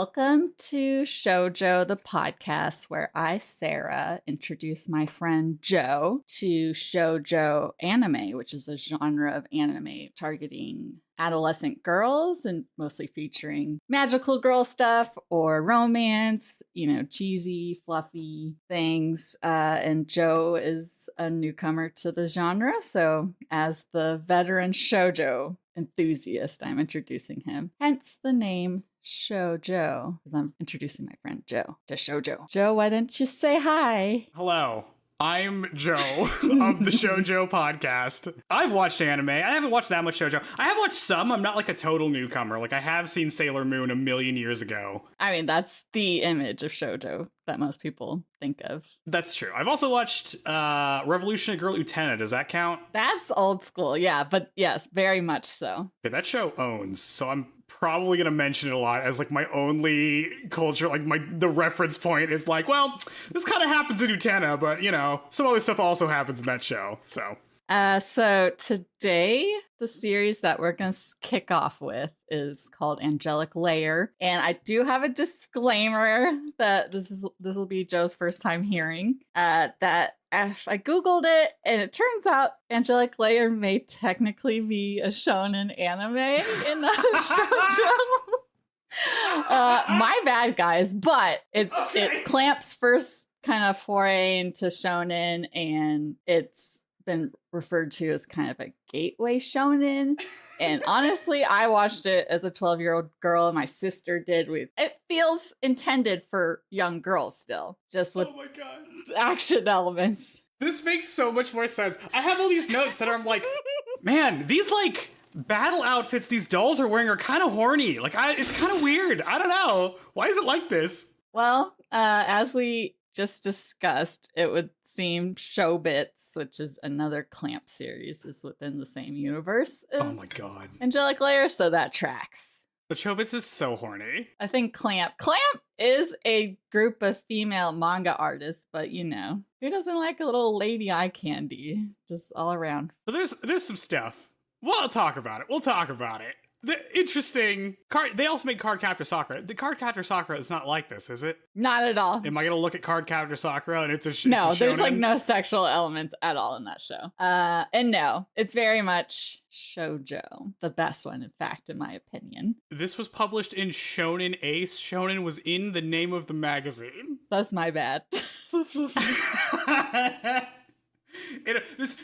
Welcome to ShouJoe, the podcast where I, Sarah, introduce my friend Joe to Shoujo anime, which is a genre of anime targeting adolescent girls and mostly featuring magical girl stuff or romance, cheesy, fluffy things. And Joe is a newcomer to the genre. So as the veteran Shoujo enthusiast, I'm introducing him. Hence the name ShouJoe, because I'm introducing my friend Joe to Shoujo. Joe, why don't you say hi? Hello. I'm Joe of the Shoujo podcast. I've watched anime. I haven't watched that much Shoujo. I have watched some. I'm not like a total newcomer. Like I have seen Sailor Moon a million years ago. I mean, that's the image of Shoujo that most people think of. That's true. I've also watched Revolutionary Girl Utena. Does that count? That's old school, yeah. But yes, very much so. Okay, that show owns, so I'm probably gonna mention it a lot as like my only culture, like the reference point is like, well, this kind of happens in Utena, but some other stuff also happens in that show. So today the series that we're gonna kick off with is called Angelic Layer, and I do have a disclaimer that this will be Joe's first time hearing that. I googled it, and it turns out Angelic Layer may technically be a shonen anime in the shoujo. My bad, guys, but it's Clamp's first kind of foray into shonen, and it's been referred to as kind of a gateway shonen. And honestly, I watched it as a 12-year-old girl, and my sister did. It feels intended for young girls still, just with action elements. This makes so much more sense. I have all these notes that I'm like, man, these like battle outfits these dolls are wearing are kind of horny. Like, it's kind of weird. I don't know. Why is it like this? Well, as we just discussed, it would seem Showbits, which is another Clamp series, is within the same universe as oh my god, Angelic Layer, so that tracks. But Showbits is so horny. I think Clamp is a group of female manga artists, but who doesn't like a little lady eye candy just all around? So there's some stuff. We'll talk about it. The interesting card. They also made Cardcaptor Sakura. The Cardcaptor Sakura is not like this, is it? Not at all. Am I gonna look at Cardcaptor Sakura and it's a no? It's a there's like shonen? no sexual elements at all in that show. And no, it's very much Shoujo, the best one, in fact, in my opinion. This was published in Shonen Ace. Shonen was in the name of the magazine. That's my bad.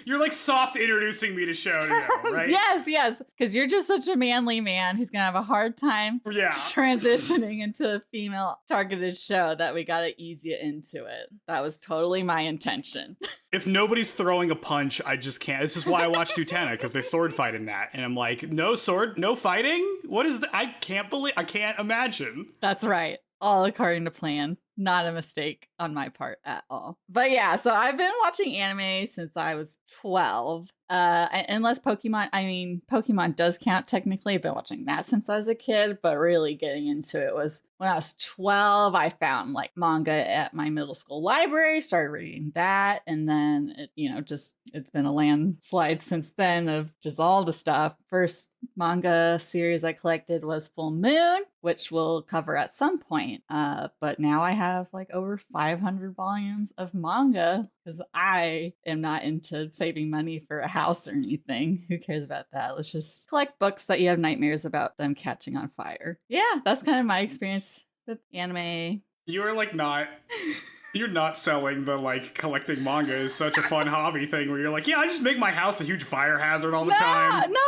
You're like soft introducing me to Shoujo, right? yes, because you're just such a manly man who's gonna have a hard time transitioning into a female targeted show that we gotta ease you into it. That was totally my intention. If nobody's throwing a punch, I just can't. This is why I watched Utena, because they sword fight in that, and I'm like, no sword, no fighting? What is that? I can't imagine. That's right. All according to plan. Not a mistake on my part at all. But yeah, so I've been watching anime since I was 12. Unless Pokemon does count technically. I've been watching that since I was a kid, but really getting into it was when I was 12. I found like manga at my middle school library, started reading that, and then it's been a landslide since then of just all the stuff. First manga series I collected was Full Moon, which we'll cover at some point. But now I have like over 500 volumes of manga because I am not into saving money for a house or anything. Who cares about that? Let's just collect books that you have nightmares about them catching on fire. Yeah, that's kind of my experience with anime. You are like not... You're not selling the like collecting manga is such a fun hobby thing where you're like, yeah, I just make my house a huge fire hazard all the time. No,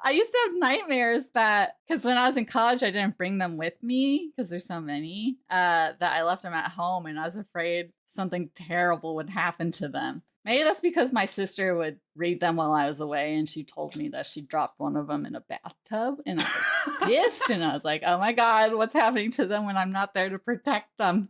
I used to have nightmares because when I was in college, I didn't bring them with me because there's so many that I left them at home, and I was afraid something terrible would happen to them. Maybe that's because my sister would read them while I was away, and she told me that she dropped one of them in a bathtub, and I was pissed, and I was like, oh my God, what's happening to them when I'm not there to protect them?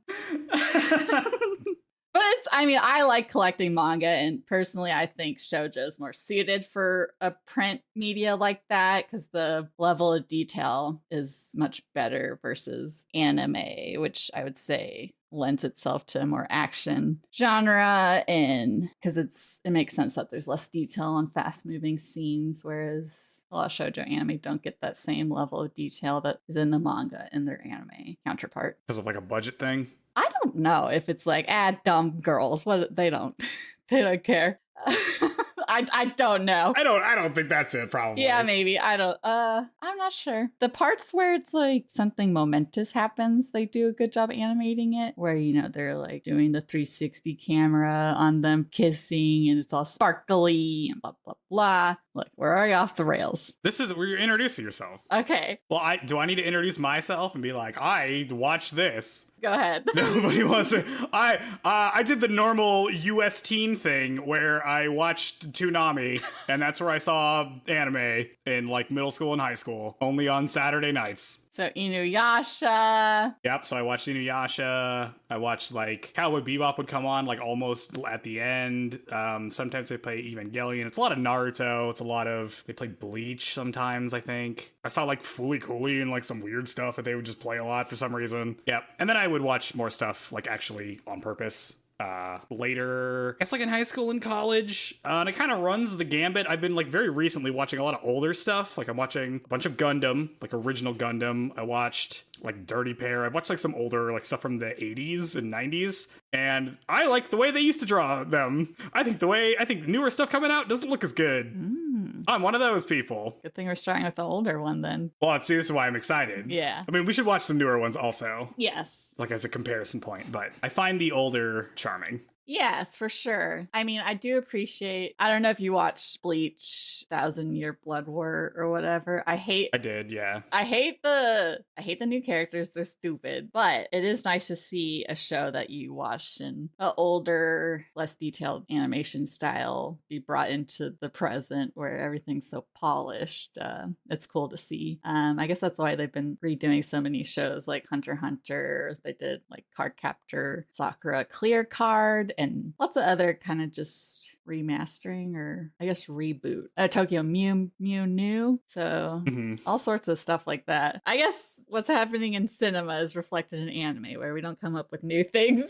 But But it's, I mean, I like collecting manga, and personally, I think shoujo is more suited for a print media like that because the level of detail is much better versus anime, which I would say lends itself to a more action genre, and because it makes sense that there's less detail on fast moving scenes, whereas a lot of shoujo anime don't get that same level of detail that is in the manga in their anime counterpart. Because of like a budget thing? I don't know if it's like, dumb girls. What they don't they don't care. I don't know. I don't think that's it, probably. Yeah, maybe. I'm not sure. The parts where it's like something momentous happens, they do a good job animating it. Where, they're like doing the 360 camera on them kissing and it's all sparkly and blah, blah, blah. Look, we're already off the rails. This is where you're introducing yourself. Okay. Well, do I need to introduce myself and be like, I watched this? Go ahead. Nobody wants to. I did the normal US teen thing where I watched Toonami, and that's where I saw anime in like middle school and high school, only on Saturday nights. So Inuyasha. Yep, so I watched Inuyasha. I watched like Cowboy Bebop would come on like almost at the end. Sometimes they play Evangelion. It's a lot of Naruto. It's a lot of, they play Bleach sometimes, I think. I saw like Fooly Cooly and like some weird stuff that they would just play a lot for some reason. Yep, and then I would watch more stuff like actually on purpose. Later, I guess like in high school and college, and it kind of runs the gambit. I've been like very recently watching a lot of older stuff. Like I'm watching a bunch of Gundam, like original Gundam. I watched like Dirty Pair. I've watched like some older like stuff from the 80s and 90s, and I like the way they used to draw them. I think the newer stuff coming out doesn't look as good. I'm one of those people. Good thing we're starting with the older one then. Well, this is why I'm excited. Yeah. I mean, we should watch some newer ones also. Yes. Like as a comparison point, but I find the older charming. Yes, for sure. I mean, I do appreciate, I don't know if you watched Bleach, Thousand Year Blood War or whatever. I did, yeah. I hate the new characters. They're stupid, but it is nice to see a show that you watched in an older, less detailed animation style be brought into the present where everything's so polished. It's cool to see. I guess that's why they've been redoing so many shows like Hunter x Hunter. They did like Cardcaptor Sakura Clear Card and lots of other kind of just remastering or I guess reboot. Tokyo Mew New. So all sorts of stuff like that. I guess what's happening in cinema is reflected in anime where we don't come up with new things.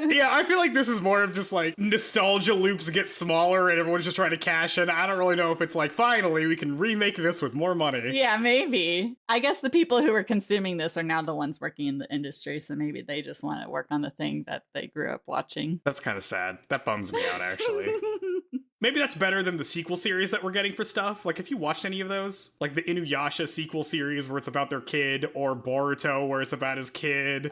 Yeah, I feel like this is more of just like nostalgia loops get smaller and everyone's just trying to cash in. I don't really know if it's like finally we can remake this with more money. Yeah, maybe. I guess the people who are consuming this are now the ones working in the industry, so maybe they just want to work on the thing that they grew up watching. That's kind of sad. That bums me out, actually. Maybe that's better than the sequel series that we're getting for stuff. Like, if you watched any of those, like the Inuyasha sequel series where it's about their kid, or Boruto where it's about his kid.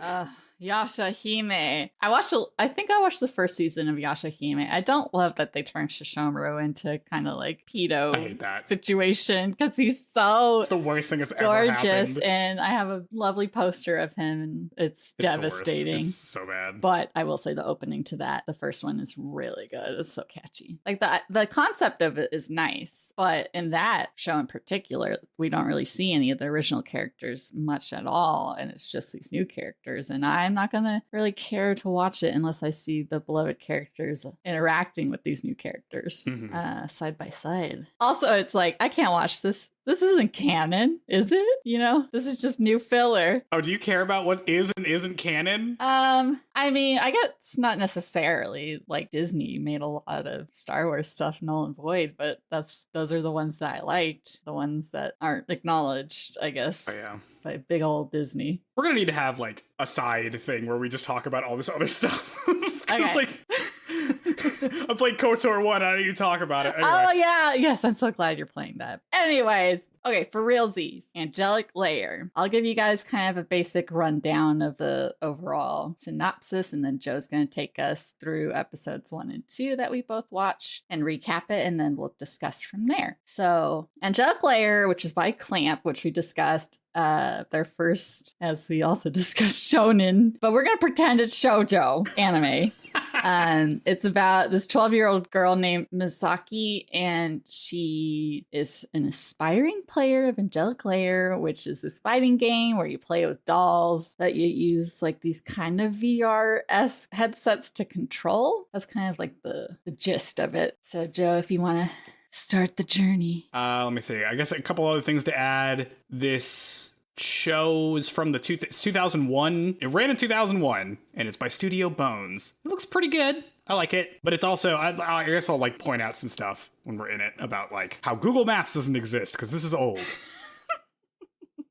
Yashahime. I think I watched the first season of Yashahime. I don't love that they turned Shishomaru into kind of like pedo situation because he's so it's the worst thing that's gorgeous, ever happened. And I have a lovely poster of him, and it's devastating. It's so bad. But I will say the opening to that, the first one, is really good. It's so catchy. Like the concept of it is nice, but in that show in particular, we don't really see any of the original characters much at all, and it's just these new characters, and I'm not gonna really care to watch it unless I see the beloved characters interacting with these new characters side by side. Also, it's like, I can't watch this. This isn't canon, is it? This is just new filler. Oh, do you care about what is and isn't canon? I mean, I guess not necessarily. Like Disney made a lot of Star Wars stuff null and void, but those are the ones that I liked. The ones that aren't acknowledged, I guess. Oh, yeah. By big old Disney. We're gonna need to have like a side thing where we just talk about all this other stuff. Okay. Like, I played KOTOR 1, I need to talk about it. Anyway. Oh, yeah. Yes, I'm so glad you're playing that. Anyways, okay, for realsies, Angelic Layer. I'll give you guys kind of a basic rundown of the overall synopsis, and then Joe's going to take us through episodes 1 and 2 that we both watched and recap it, and then we'll discuss from there. So, Angelic Layer, which is by Clamp, which we discussed, their first, as we also discussed, Shounen, but we're going to pretend it's Shoujo anime. It's about this 12-year-old girl named Misaki, and she is an aspiring player of Angelic Layer, which is this fighting game where you play with dolls that you use like these kind of VR-esque headsets to control. That's kind of like the gist of it. So, Joe, if you want to start the journey. Let me see. I guess a couple other things to add. This show is from the 2001. It ran in 2001, and it's by Studio Bones. It looks pretty good. I like it, but it's also, I guess I'll like point out some stuff when we're in it about like how Google Maps doesn't exist, because this is old.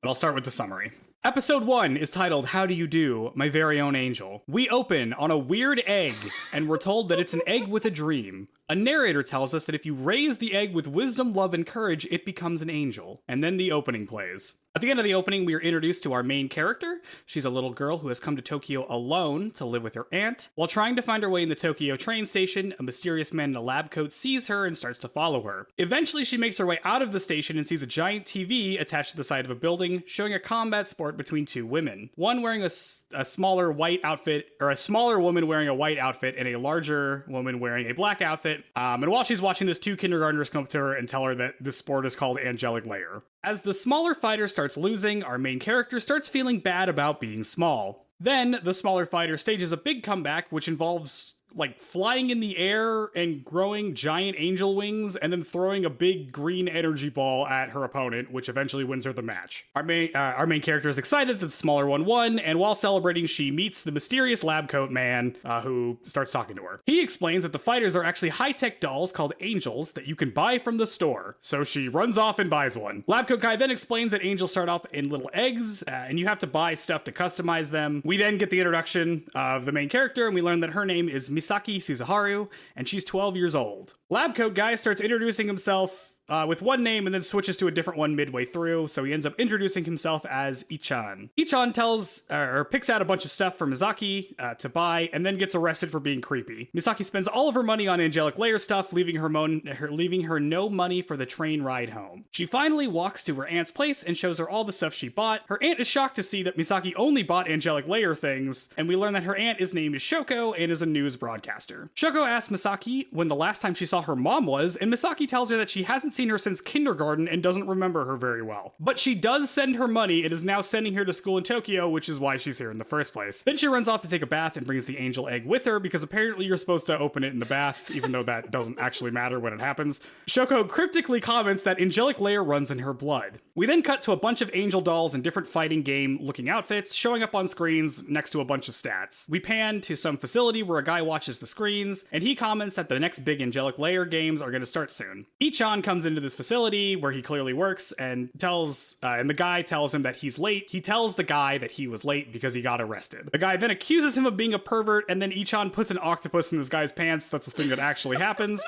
But I'll start with the summary. Episode 1 is titled, How Do You Do, My Very Own Angel? We open on a weird egg, and we're told that it's an egg with a dream. A narrator tells us that if you raise the egg with wisdom, love, and courage, it becomes an angel. And then the opening plays. At the end of the opening, we are introduced to our main character. She's a little girl who has come to Tokyo alone to live with her aunt. While trying to find her way in the Tokyo train station, a mysterious man in a lab coat sees her and starts to follow her. Eventually, she makes her way out of the station and sees a giant TV attached to the side of a building, showing a combat sport between two women. One wearing a smaller white outfit, or a smaller woman wearing a white outfit, and a larger woman wearing a black outfit. And while she's watching this, two kindergartners come up to her and tell her that this sport is called Angelic Layer. As the smaller fighter starts losing, our main character starts feeling bad about being small. Then, the smaller fighter stages a big comeback, which involves like flying in the air and growing giant angel wings and then throwing a big green energy ball at her opponent, which eventually wins her the match. Our main character is excited that the smaller one won, and while celebrating, she meets the mysterious lab coat man who starts talking to her. He explains that the fighters are actually high-tech dolls called angels that you can buy from the store, so she runs off and buys one. Lab coat guy then explains that angels start off in little eggs, and you have to buy stuff to customize them. We then get the introduction of the main character, and we learn that her name is Misaki Suzuharu, and she's 12 years old. Lab coat guy starts introducing himself with one name and then switches to a different one midway through, so he ends up introducing himself as Ichan. Ichan picks out a bunch of stuff for Misaki to buy, and then gets arrested for being creepy. Misaki spends all of her money on Angelic Layer stuff, leaving her no money for the train ride home. She finally walks to her aunt's place and shows her all the stuff she bought. Her aunt is shocked to see that Misaki only bought Angelic Layer things, and we learn that her aunt is named Shoko and is a news broadcaster. Shoko asks Misaki when the last time she saw her mom was, and Misaki tells her that she hasn't seen her since kindergarten and doesn't remember her very well. But she does send her money and is now sending her to school in Tokyo, which is why she's here in the first place. Then she runs off to take a bath and brings the angel egg with her, because apparently you're supposed to open it in the bath, even though that doesn't actually matter when it happens. Shoko cryptically comments that Angelic Layer runs in her blood. We then cut to a bunch of angel dolls in different fighting game looking outfits showing up on screens next to a bunch of stats. We pan to some facility where a guy watches the screens, and he comments that the next big Angelic Layer games are going to start soon. Ichan comes into this facility where he clearly works and the guy tells him that he's late. He tells the guy that he was late because he got arrested. The guy then accuses him of being a pervert, and then Ichan puts an octopus in this guy's pants. That's a thing that actually happens.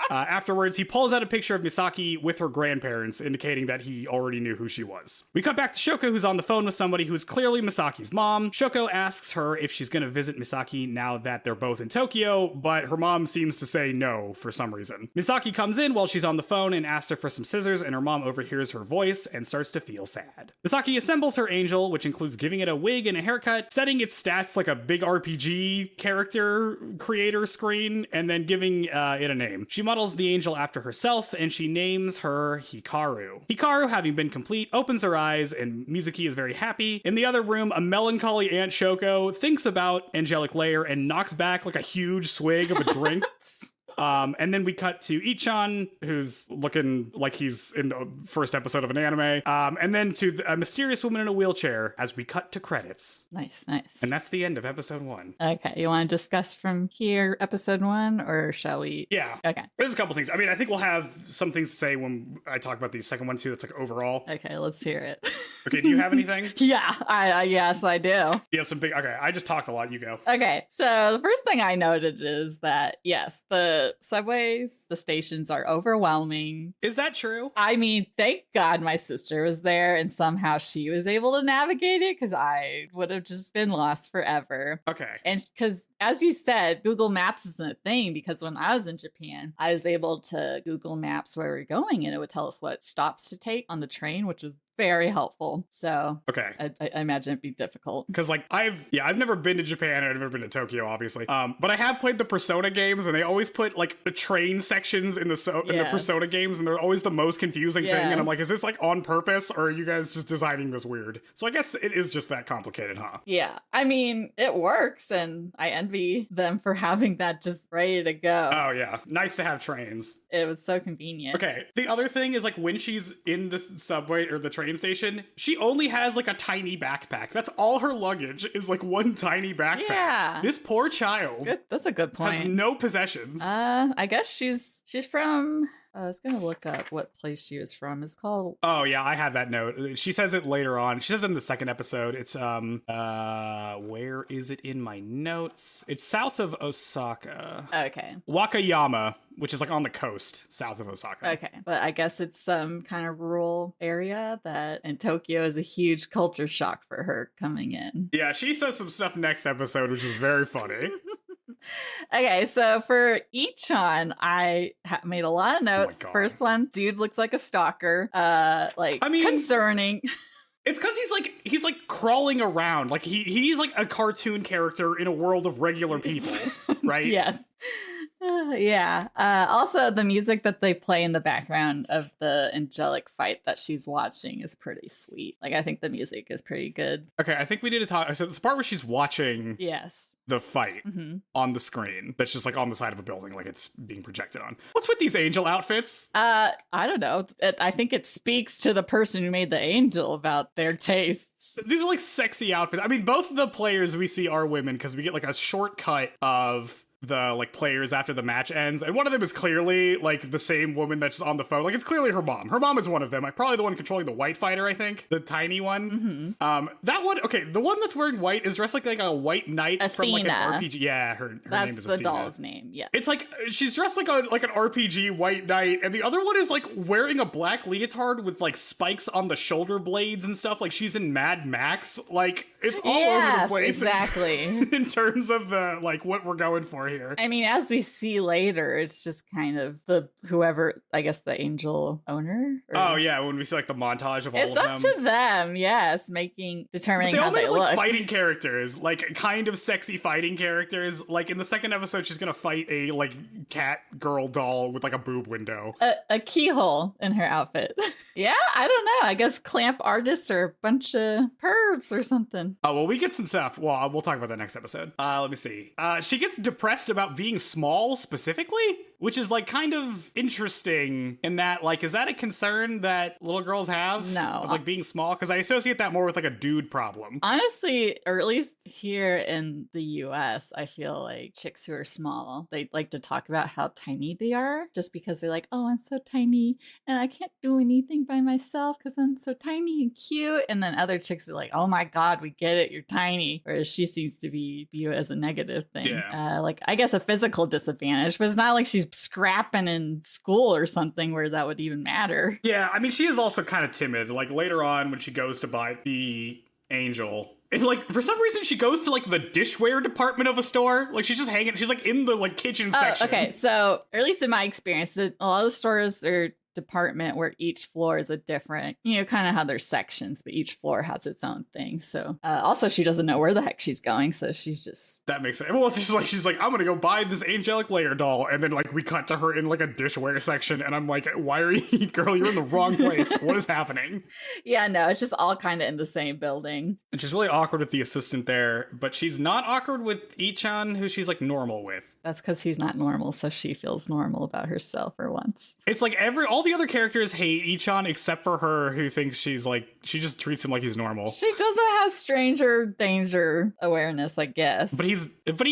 Afterwards, he pulls out a picture of Misaki with her grandparents, indicating that he already knew who she was. We cut back to Shoko, who's on the phone with somebody who is clearly Misaki's mom. Shoko asks her if she's going to visit Misaki now that they're both in Tokyo, but her mom seems to say no for some reason. Misaki comes in while she's on the phone and asks her for some scissors, and her mom overhears her voice and starts to feel sad. Misaki assembles her angel, which includes giving it a wig and a haircut, setting its stats like a big RPG character creator screen, and then giving it a name. She models the angel after herself, and she names her Hikaru. Hikaru, having been complete, opens her eyes, and Mizuki is very happy. In the other room, a melancholy Aunt Shoko thinks about Angelic Layer and knocks back like a huge swig of a drink. And then we cut to Ichan, who's looking like he's in the first episode of an anime. And then to a mysterious woman in a wheelchair as we cut to credits. Nice. And that's the end of episode 1. Okay, you want to discuss from here episode 1, or shall we? Yeah. Okay. There's a couple things. I mean, I think we'll have some things to say when I talk about the second one too. That's like overall. Okay, let's hear it. Okay, do you have anything? Yeah, yes, I do. You have some big. Okay, I just talked a lot. You go. Okay, so the first thing I noted is that yes, the subways, the stations are overwhelming. Is that true? I mean, thank God my sister was there and somehow she was able to navigate it, because I would have just been lost forever. Okay. And because, as you said, Google Maps isn't a thing, because when I was in Japan, I was able to Google Maps where we're going and it would tell us what stops to take on the train, which was very helpful. So Okay. I imagine it'd be difficult. Because like I've never been to Japan, I've never been to Tokyo, obviously. But I have played the Persona games, and they always put like the train sections in the Persona games, and they're always the most confusing thing. And I'm like, is this like on purpose, or are you guys just designing this weird? So I guess it is just that complicated, huh? Yeah, I mean, it works, and I envy them for having that just ready to go. Oh yeah, nice to have trains. It was so convenient. Okay, the other thing is like when she's in the subway or the train station, she only has like a tiny backpack. That's all her luggage is, like one tiny backpack. Yeah. This poor child. Good. That's a good point. Has no possessions. I guess she's from. I was gonna look up what place she was from. It's called. Oh yeah, I have that note. She says it later on. She says it in the second episode. It's where is it in my notes? It's south of Osaka. Okay. Wakayama, which is like on the coast south of Osaka. Okay, but I guess it's some kind of rural area that in Tokyo is a huge culture shock for her coming in. Yeah, she says some stuff next episode, which is very funny. Okay, so for Ichan, I made a lot of notes. First one, dude looks like a stalker. Concerning. It's because he's like crawling around. Like he's like a cartoon character in a world of regular people, right? Yes. Yeah. Also, the music that they play in the background of the Angelic fight that she's watching is pretty sweet. Like, I think the music is pretty good. Okay, I think we need to talk. So this part where she's watching. Yes. The fight on the screen that's just like on the side of a building, like it's being projected on. What's with these angel outfits? I don't know. I think it speaks to the person who made the angel about their tastes. These are like sexy outfits. I mean, both of the players we see are women because we get like a shortcut of the like players after the match ends, and one of them is clearly like the same woman that's on the phone. Like it's clearly her mom. Her mom is one of them. Like probably the one controlling the white fighter, I think, the tiny one. That one. Okay, the one that's wearing white is dressed like a white knight Athena. from like an RPG. Yeah, her name is the Athena. doll's name. Yeah, it's like she's dressed like an RPG white knight, and the other one is like wearing a black leotard with like spikes on the shoulder blades and stuff. Like she's in Mad Max. Like it's all over the place. Exactly. In terms of the like what we're going for here. I mean, as we see later, it's just kind of whoever, I guess, the angel owner. Oh yeah, when we see like the montage of all of them. It's up to them, yes, determining how they look. Like fighting characters, like kind of sexy fighting characters. Like in the second episode, she's gonna fight a like cat girl doll with like a boob window. A keyhole in her outfit. Yeah, I don't know. I guess clamp artists are a bunch of pervs or something. Oh, well, we get some stuff. Well, we'll talk about that next episode. Let me see. She gets depressed about being small specifically, which is like kind of interesting in that, like, is that a concern that little girls have? No. Of, like being small? Because I associate that more with like a dude problem. Honestly, or at least here in the US, I feel like chicks who are small, they like to talk about how tiny they are just because they're like, oh, I'm so tiny and I can't do anything by myself because I'm so tiny and cute. And then other chicks are like, oh my God, we get it, you're tiny. Whereas she seems to be viewed as a negative thing. Yeah. Like, I guess a physical disadvantage, but it's not like she's scrapping in school or something where that would even matter. Yeah, I mean, she is also kind of timid. Like later on when she goes to buy the angel, and like for some reason she goes to like the dishware department of a store. Like she's just hanging, she's like in the like kitchen section. Okay, so or at least in my experience, a lot of the stores are department where each floor is a different, kind of how there's sections, but each floor has its own thing. So also she doesn't know where the heck she's going, so she's just that makes sense. Well, it's just like she's like, I'm gonna go buy this Angelic Layer doll, and then like we cut to her in like a dishware section, and I'm like, why are you, girl, you're in the wrong place. What is happening? Yeah, no, it's just all kind of in the same building. And she's really awkward with the assistant there, but she's not awkward with Ichan, who she's like normal with. That's because he's not normal, so she feels normal about herself for once. It's like all the other characters hate Ichan except for her, who thinks she just treats him like he's normal. She doesn't have stranger danger awareness, I guess. But he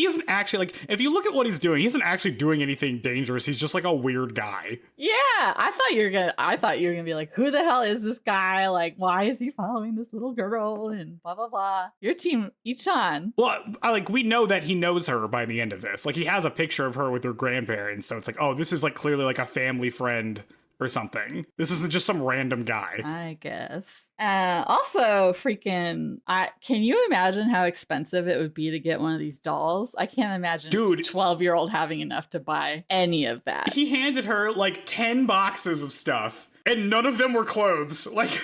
isn't actually, like, if you look at what he's doing, he isn't actually doing anything dangerous. He's just like a weird guy. Yeah, I thought you were gonna be like, who the hell is this guy? Like, why is he following this little girl? And blah blah blah. Your team, Ichan. Well, we know that he knows her by the end of this. Like, he has a picture of her with her grandparents, so it's like, oh, this is like clearly like a family friend or something. This isn't just some random guy, I guess. Also, freaking, can you imagine how expensive it would be to get one of these dolls? I can't imagine a 12-year-old having enough to buy any of that. He handed her like 10 boxes of stuff, and none of them were clothes. Like,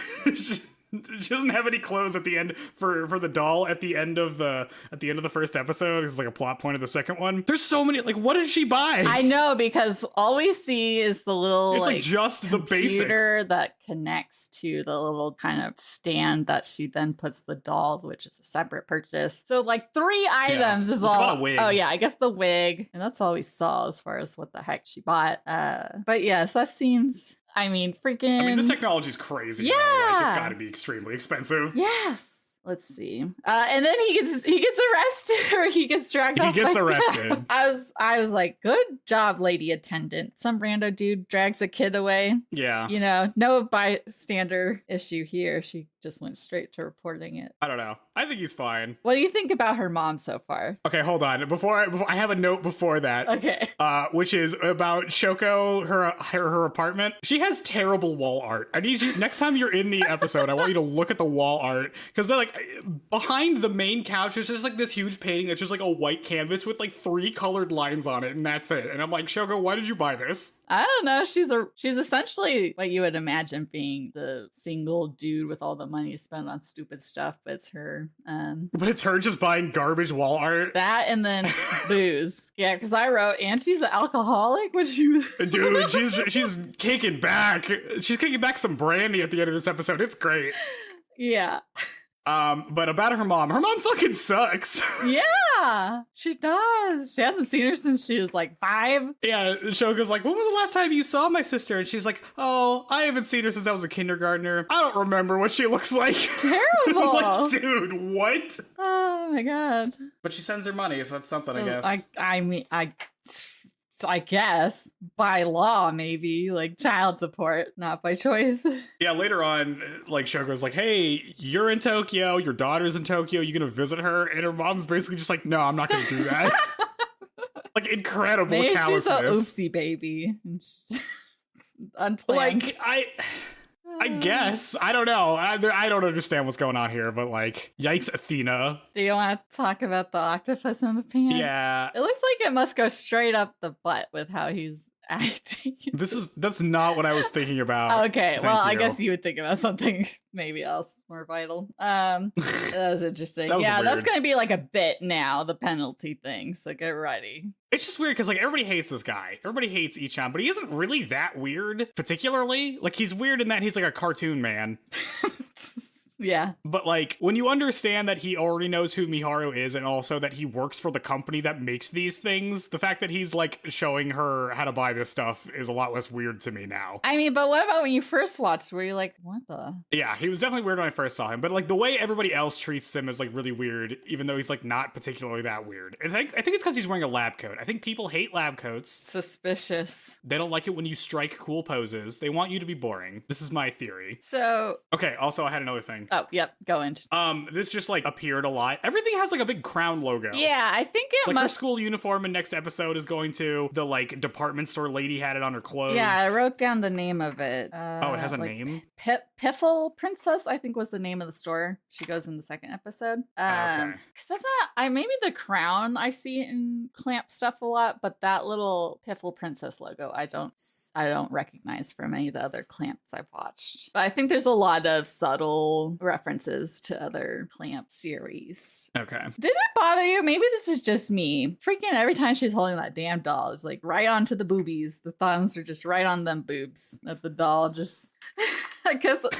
She doesn't have any clothes at the end for the doll at the end of the first episode. It's like a plot point of the second one. There's so many. Like, what did she buy? I know, because all we see is the little it's like just the computer basics that connects to the little kind of stand that she then puts the dolls, which is a separate purchase. So like 3 items is She all. bought a wig. Oh yeah, I guess the wig, and that's all we saw as far as what the heck she bought. But yes, that seems. I mean, freaking. I mean, this technology is crazy. Yeah, like, it's got to be extremely expensive. Yes. Let's see. And then he gets arrested, or he gets dragged off. He gets arrested. I was like, good job, lady attendant. Some rando dude drags a kid away. Yeah. You know, no bystander issue here. She just went straight to reporting it. I don't know. I think he's fine. What do you think about her mom so far? Okay, hold on. Before I have a note before that. Okay. Which is about Shoujo, her apartment. She has terrible wall art. I need you, next time you're in the episode, I want you to look at the wall art, because they're like behind the main couch. There's just like this huge painting that's just like a white canvas with like 3 colored lines on it, and that's it. And I'm like, Shoujo, why did you buy this? I don't know. She's essentially what you would imagine being the single dude with all the money spent on stupid stuff, but it's her. But it's her just buying garbage wall art. That and then booze. Yeah, because I wrote Auntie's an alcoholic. What you? Dude, she's kicking back. She's kicking back some brandy at the end of this episode. It's great. Yeah. But about her mom fucking sucks. Yeah, she does. She hasn't seen her since she was like 5. Yeah, Shogo's like, when was the last time you saw my sister? And she's like, oh, I haven't seen her since I was a kindergartner. I don't remember what she looks like. Terrible. I'm like, dude, what? Oh my god. But she sends her money, so that's something, I guess. I guess by law, maybe, like child support, not by choice. Yeah, later on, like Shogo's like, hey, you're in Tokyo, your daughter's in Tokyo, you gonna visit her? And her mom's basically just like, no, I'm not gonna do that. Like, incredible maybe callousness. She's a oopsie baby. Unplanned. Like, I guess. I don't know. I don't understand what's going on here, but like, yikes, Athena. Do you want to talk about the octopus in the pan? Yeah. It looks like it must go straight up the butt with how he's acting. That's not what I was thinking about. Okay, Thank well, you. I guess you would think about something maybe else more vital. That was interesting. That's weird. gonna be like a bit now, the penalty thing, so get ready. It's just weird because like everybody hates this guy. Everybody hates Ichan, but he isn't really that weird, particularly. Like, he's weird in that he's like a cartoon man. Yeah. But like, when you understand that he already knows who Miharu is, and also that he works for the company that makes these things, the fact that he's like showing her how to buy this stuff is a lot less weird to me now. I mean, but what about when you first watched? Were you like, what the? Yeah, he was definitely weird when I first saw him, but like the way everybody else treats him is like really weird, even though he's like not particularly that weird. I think it's because he's wearing a lab coat. I think people hate lab coats. Suspicious. They don't like it when you strike cool poses. They want you to be boring. This is my theory. So. Okay, also I had another thing. Oh, yep, go into. This just like appeared a lot. Everything has like a big crown logo. Yeah, I think it like must. Her school uniform in next episode is going to the like department store lady had it on her clothes. Yeah, I wrote down the name of it. Oh, it has a name? Piffle Princess, I think, was the name of the store. She goes in the second episode. Okay. Because that's not. Maybe the crown I see in Clamp stuff a lot, but that little Piffle Princess logo I don't recognize from any of the other Clamps I've watched. But I think there's a lot of subtle references to other Clamp series. Okay. Did it bother you? Maybe this is just me. Freaking every time she's holding that damn doll, it's like right onto the boobies. The thumbs are just right on them boobs. That the doll just, I guess, it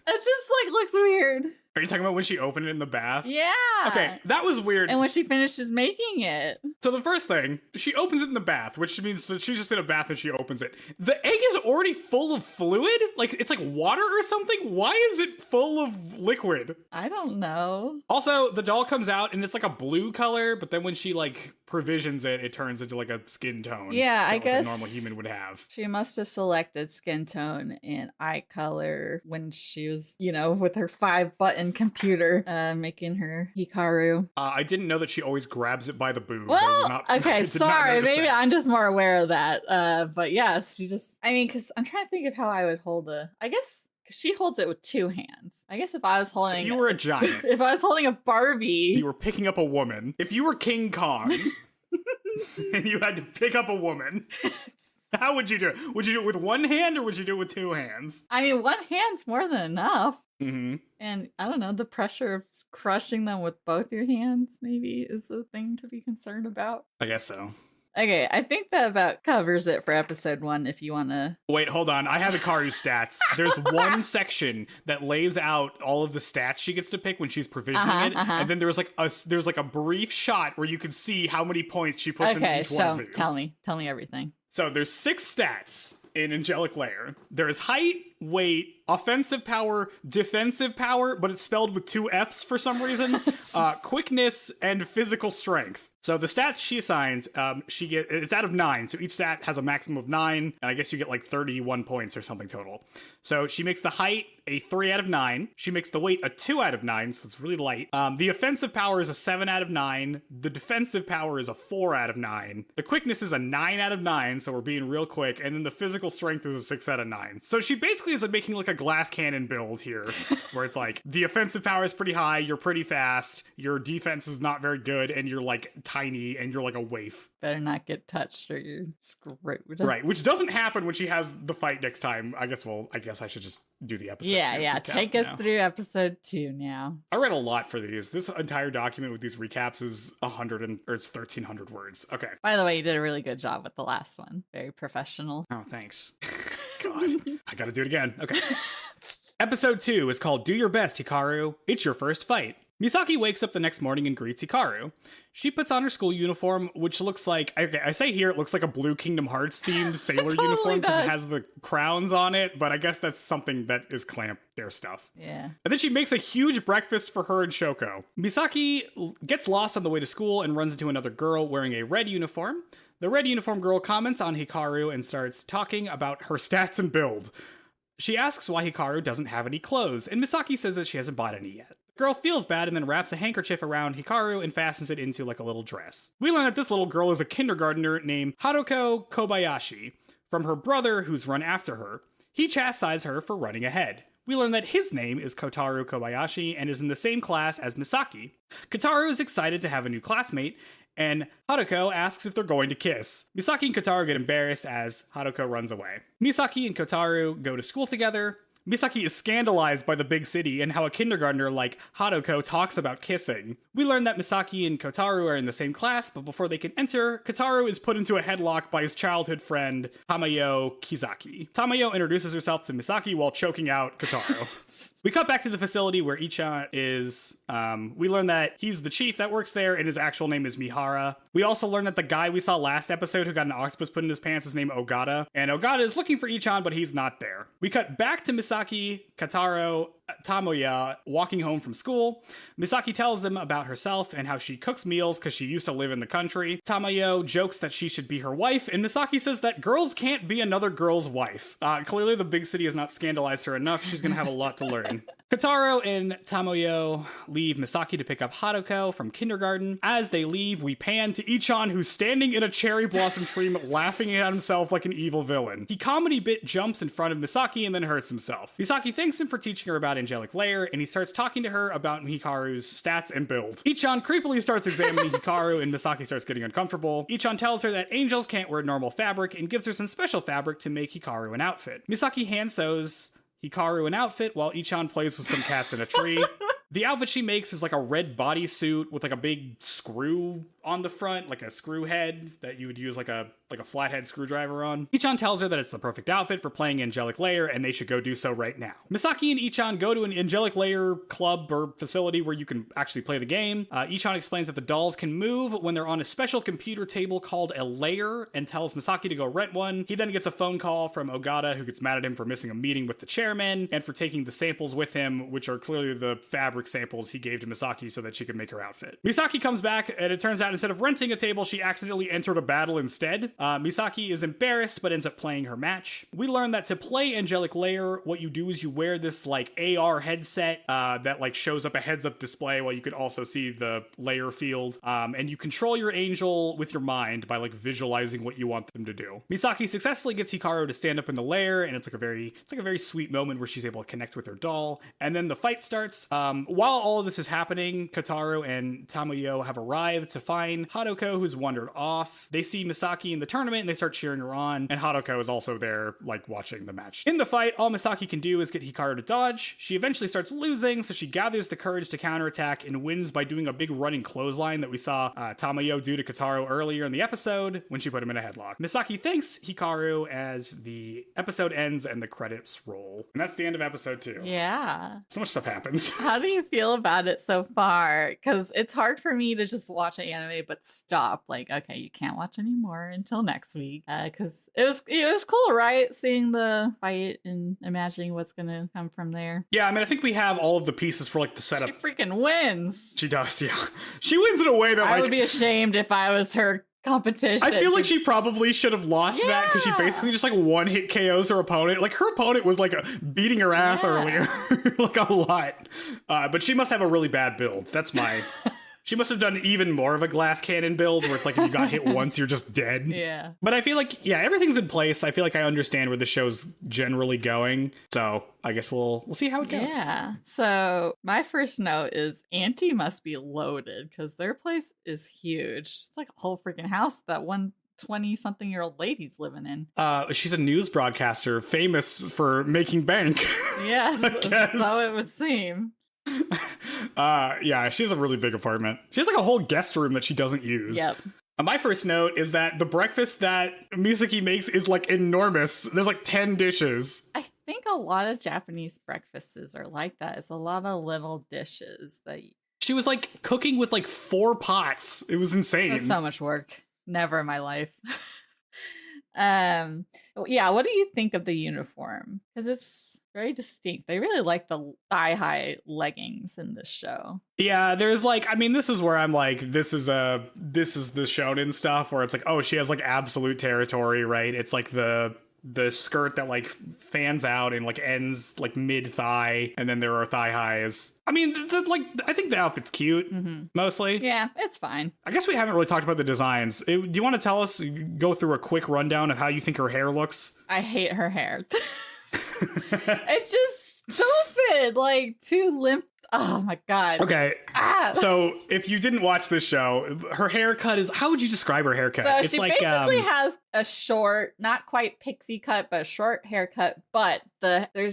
just like looks weird. Are you talking about when she opened it in the bath? Yeah. Okay, that was weird. And when she finishes making it. So the first thing, she opens it in the bath, which means that she's just in a bath and she opens it. The egg is already full of fluid? Like, it's like water or something? Why is it full of liquid? I don't know. Also, the doll comes out and it's like a blue color, but then when she like provisions it, it turns into like a skin tone. Yeah, I guess a normal human would have. She must have selected skin tone and eye color when she was, with her 5-button computer making her Hikaru. I didn't know that she always grabs it by the boobs. Well, okay, sorry. Maybe that. I'm just more aware of that. But yes, because I'm trying to think of how I would hold I guess she holds it with 2 hands. I guess if I was holding... If you were a giant. If I was holding a Barbie... You were picking up a woman. If you were King Kong and you had to pick up a woman... How would you do it? Would you do it with one hand or would you do it with two hands? I mean, one hand's more than enough. Mm-hmm. And I don't know, the pressure of crushing them with both your hands maybe is a thing to be concerned about. I guess so. Okay, I think that about covers it for episode 1 if you want to... Wait, hold on. I have Hikaru's stats. There's one section that lays out all of the stats she gets to pick when she's provisioning it. And then there's like a brief shot where you can see how many points she puts in each one of these. Tell me everything. So there's 6 stats in Angelic Layer. There is height, weight, offensive power, defensive power, but it's spelled with 2 F's for some reason, quickness, and physical strength. So the stats she assigns, it's out of 9. So each stat has a maximum of 9, and I guess you get like 31 points or something total. So she makes the height a 3 out of 9. She makes the weight a 2 out of 9, so it's really light. The offensive power is a 7 out of 9. The defensive power is a 4 out of 9. The quickness is a 9 out of 9, so we're being real quick. And then the physical strength is a 6 out of 9. So she basically is like making like a glass cannon build here, where it's like the offensive power is pretty high, you're pretty fast, your defense is not very good, and you're like tiny, and you're like a waif. Better not get touched or you're screwed. Right, which doesn't happen when she has the fight next time. I guess I should just do the episode. Yeah, take us through episode 2 now. I read a lot for these. This entire document with these recaps is 1,300 words. Okay. By the way, you did a really good job with the last one. Very professional. Oh, thanks. God, I gotta do it again. Okay. Episode 2 is called Do Your Best, Hikaru. It's your first fight. Misaki wakes up the next morning and greets Hikaru. She puts on her school uniform, which looks like, okay, I say here it looks like a blue Kingdom Hearts themed sailor uniform because it has the crowns on it, but I guess that's something that is Clamp their stuff. Yeah. And then she makes a huge breakfast for her and Shoko. Misaki gets lost on the way to school and runs into another girl wearing a red uniform. The red uniform girl comments on Hikaru and starts talking about her stats and build. She asks why Hikaru doesn't have any clothes, and Misaki says that she hasn't bought any yet. The girl feels bad and then wraps a handkerchief around Hikaru and fastens it into like a little dress. We learn that this little girl is a kindergartner named Haruko Kobayashi, from her brother who's run after her. He chastises her for running ahead. We learn that his name is Kotaro Kobayashi and is in the same class as Misaki. Kotaro is excited to have a new classmate, and Haruko asks if they're going to kiss. Misaki and Kotaro get embarrassed as Haruko runs away. Misaki and Kotaro go to school together. Misaki is scandalized by the big city and how a kindergartner like Haruko talks about kissing. We learn that Misaki and Kotaro are in the same class, but before they can enter, Kotaro is put into a headlock by his childhood friend, Tamayo Kizaki. Tamayo introduces herself to Misaki while choking out Kotaro. We cut back to the facility where Ichan is. We learn that he's the chief that works there, and his actual name is Mihara. We also learn that the guy we saw last episode who got an octopus put in his pants is named Ogata, and Ogata is looking for Ichan, but he's not there. We cut back to Misaki, Kotaro, Tamoya walking home from school. Misaki tells them about herself and how she cooks meals because she used to live in the country. Tamayo jokes that she should be her wife, and Misaki says that girls can't be another girl's wife. Clearly the big city has not scandalized her enough. She's gonna have a lot to learn. Kotaro and Tamoyo leave Misaki to pick up Haruko from kindergarten. As they leave, we pan to Ichan, who's standing in a cherry blossom tree laughing at himself like an evil villain. He comedy bit jumps in front of Misaki and then hurts himself. Misaki thanks him for teaching her about Angelic Layer, and he starts talking to her about Hikaru's stats and build. Ichan creepily starts examining Hikaru, and Misaki starts getting uncomfortable. Ichan tells her that angels can't wear normal fabric and gives her some special fabric to make Hikaru an outfit. Misaki hand sews Hikaru an outfit while Ichan plays with some cats in a tree. The outfit she makes is like a red bodysuit with like a big screw on the front, like a screw head that you would use like a flathead screwdriver on. Ichan tells her that it's the perfect outfit for playing Angelic Layer and they should go do so right now. Misaki and Ichan go to an Angelic Layer club or facility where you can actually play the game. Ichan explains that the dolls can move when they're on a special computer table called a layer and tells Misaki to go rent one. He then gets a phone call from Ogata, who gets mad at him for missing a meeting with the chairman and for taking the samples with him, which are clearly the fabric samples he gave to Misaki so that she could make her outfit. Misaki comes back and it turns out instead of renting a table, she accidentally entered a battle instead. Misaki is embarrassed but ends up playing her match. We learn that to play Angelic Layer, what you do is you wear this like AR headset that like shows up a heads-up display while you could also see the layer field. And you control your angel with your mind by like visualizing what you want them to do. Misaki successfully gets Hikaru to stand up in the layer, and it's like a very sweet moment where she's able to connect with her doll. And then the fight starts. while all of this is happening, Kotaro and Tamayo have arrived to find Haruko, who's wandered off. They see Misaki in the tournament and they start cheering her on, and Haruko is also there, like, watching the match. In the fight, all Misaki can do is get Hikaru to dodge. She eventually starts losing, so she gathers the courage to counterattack and wins by doing a big running clothesline that we saw Tamayo do to Kotaro earlier in the episode when she put him in a headlock. Misaki thanks Hikaru as the episode ends and the credits roll. And that's the end of episode 2. Yeah. So much stuff happens. How do you feel about it so far? Because it's hard for me to just watch an anime but stop. Like, okay, you can't watch anymore until next week. Because it was cool, right? Seeing the fight and imagining what's gonna come from there. Yeah, I mean, I think we have all of the pieces for like the setup. She freaking wins. She does, yeah. She wins in a way that I would be ashamed if I was her competition. I feel like she probably should have lost that because she basically just like one hit KOs her opponent. Like her opponent was like beating her ass earlier, like a lot. But she must have a really bad build. That's my. She must have done even more of a glass cannon build where it's like if you got hit once, you're just dead. Yeah. But I feel like, yeah, everything's in place. I feel like I understand where the show's generally going. So I guess we'll see how it goes. Yeah. So my first note is Auntie must be loaded because their place is huge. It's like a whole freaking house that one 20-something-year-old lady's living in. She's a news broadcaster famous for making bank. Yes. So it would seem. Yeah, she has a really big apartment. She has like a whole guest room that she doesn't use. Yep. My first note is that the breakfast that Misaki makes is like enormous. There's like 10 dishes. I think a lot of Japanese breakfasts are like that. It's a lot of little dishes that she was like cooking with like 4 pots. It was insane. That's so much work. Never in my life. Yeah, what do you think of the uniform? Because it's very distinct. They really like the thigh-high leggings in this show. Yeah, there's like, I mean, this is where I'm like, this is the Shounen stuff where it's like, oh, she has like absolute territory, right? It's like the skirt that like fans out and like ends like mid thigh, and then there are thigh highs. I mean, I think the outfit's cute, mostly. Yeah, it's fine. I guess we haven't really talked about the designs. Do you want to tell us, go through a quick rundown of how you think her hair looks? I hate her hair. It's just stupid, like too limp. Oh my god. Okay. So if you didn't watch this show, her haircut is, how would you describe her haircut? So it's she like, basically has a short, not quite pixie cut, but a short haircut. But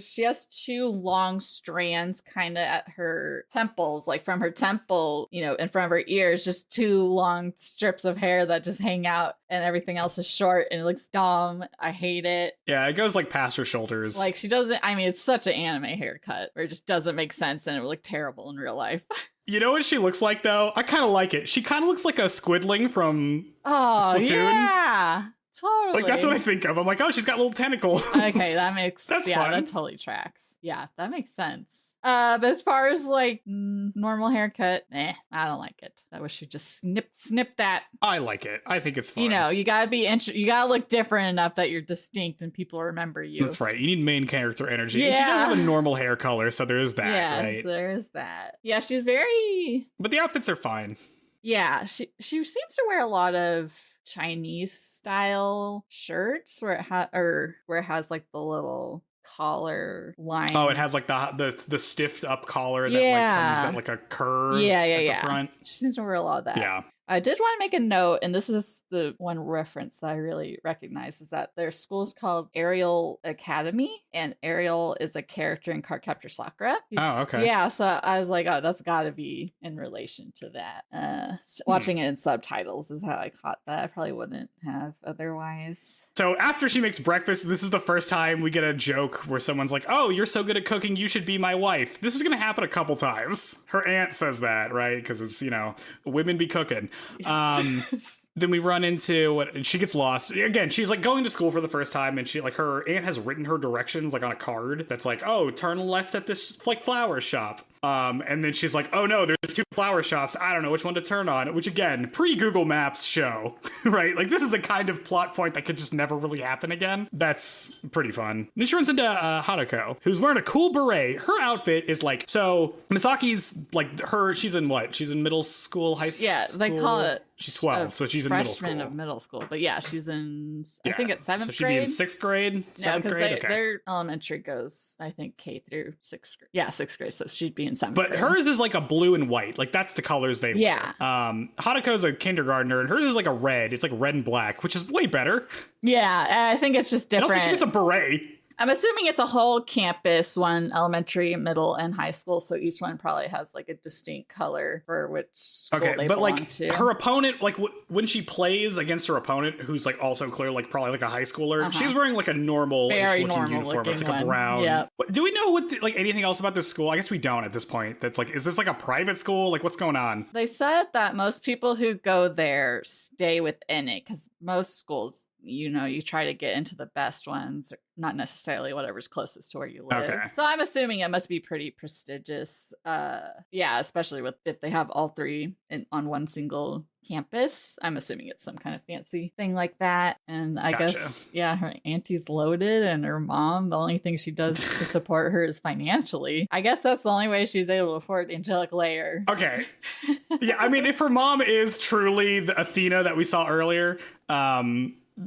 she has 2 long strands kind of at her temples, like from her temple, in front of her ears, just 2 long strips of hair that just hang out, and everything else is short and it looks dumb. I hate it. Yeah, it goes like past her shoulders. Like she doesn't, I mean, it's such an anime haircut where it just doesn't make sense and it would look terrible in real life. You know what she looks like though? I kind of like it. She kind of looks like a squidling from Splatoon. Yeah. Totally. Like that's what I think of. I'm like, oh, she's got little tentacles. Okay, that makes fun. That totally tracks. Yeah, that makes sense. But as far as like normal haircut, I don't like it. I wish you just snip that. I like it. I think it's fun. You gotta be you gotta look different enough that you're distinct and people remember you. That's right. You need main character energy. Yeah. And she does have a normal hair color, so there is that. Yes, right? there's that. Yeah, she's very. But the outfits are fine. Yeah, she seems to wear a lot of Chinese style shirts where it has like the little collar line. Oh, it has like the stiffed up collar that like comes at like a curve at the front. She seems to wear a lot of that. Yeah. I did want to make a note, and this is the one reference that I really recognize, is that their school is called Ariel Academy, and Ariel is a character in Cardcaptor Sakura. Oh, okay. Yeah, so I was like, oh, that's got to be in relation to that. Watching it in subtitles is how I caught that. I probably wouldn't have otherwise. So after she makes breakfast, this is the first time we get a joke where someone's like, oh, you're so good at cooking, you should be my wife. This is going to happen a couple times. Her aunt says that, right? Because it's, women be cooking. Then we run into she gets lost again. She's like going to school for the first time, and she like her aunt has written her directions like on a card that's like, oh, turn left at this like flower shop. And then she's like, oh no, there's 2 flower shops. I don't know which one to turn on, which again, pre-Google Maps show, right? Like this is a kind of plot point that could just never really happen again. That's pretty fun. Then she runs into Haruko, who's wearing a cool beret. Her outfit is like, so Misaki's like she's in what? She's in middle school, high school? Yeah, they call it. She's 12, so she's in middle school. Freshman of middle school. But yeah, she's in, I think it's 7th grade. So she'd be in 6th grade? 7th grade? Okay. Their elementary goes, I think, K through 6th grade. Yeah, 6th grade. So she'd be in 7th But grade. hers is like a blue and white. Like that's the colors they Yeah. wear. Haruko's a kindergartner, and hers is like a red. It's like red and black, which is way better. Yeah, I think it's just And different. also, she gets a beret. I'm assuming it's a whole campus, one elementary, middle, and high school. So each one probably has like a distinct color for which school they but belong like to. her opponent, like when she plays against her opponent, who's like also clear, like probably like a high schooler, she's wearing like a normal, Very looking normal uniform. It's like looking a one. brown. Yep. Do we know like anything else about this school? I guess we don't at this point. That's like, is this like a private school? Like what's going on? They said that most people who go there stay within it because most schools, you try to get into the best ones, not necessarily whatever's closest to where you live. Okay. So I'm assuming it must be pretty prestigious. Yeah, especially if they have all three on one single campus. I'm assuming it's some kind of fancy thing like that. And I guess, yeah, her auntie's loaded and her mom, the only thing she does to support her is financially. I guess that's the only way she's able to afford Angelic Layer. Okay. Yeah, I mean, if her mom is truly the Athena that we saw earlier,